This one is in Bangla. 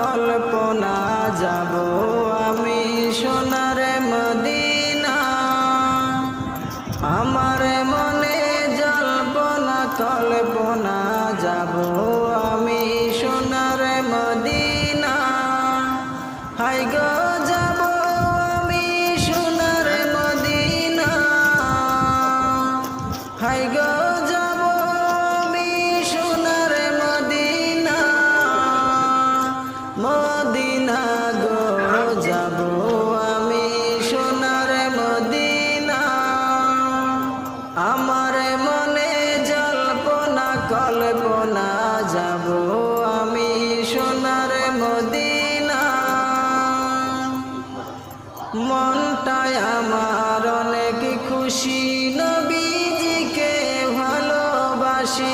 কল্পনা যাব আমি সোনার মদিনা। আমার মনে জল্পনা কল্পনা যাব আমি সোনার মদিনা। হাই গো যাব আমি সোনার মদিনা, হাই গো যাব আমি সোনার মদিনা। মদিনা গো যাব আমি সোনার মদিনা। আমার মনে জল্পনা কল্পনা যাব আমি সোনার মদিনা। মনটায় আমার অনেক খুশি, নবীজিকে ভালোবাসি।